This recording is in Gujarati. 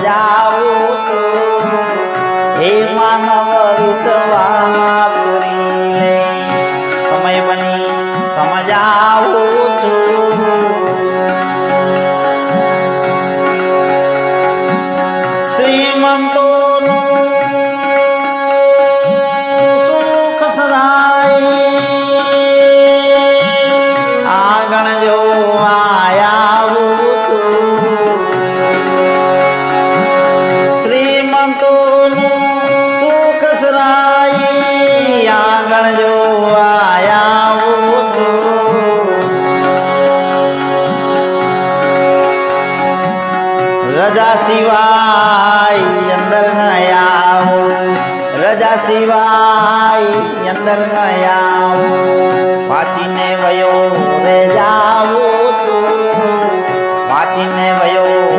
સમજાવું છું હે માનવ વિશ્વાસ કરી લે સમય બની સમજાવું છું શ્રીમંતોનું સુખ સદાય આગળ જો આવું છું શ્રીમંતોનું સુખ સદાય આગળ જો આવું છું રજા સિવાય અંદર ન આવું રજા સિવાય અંદર ન આવું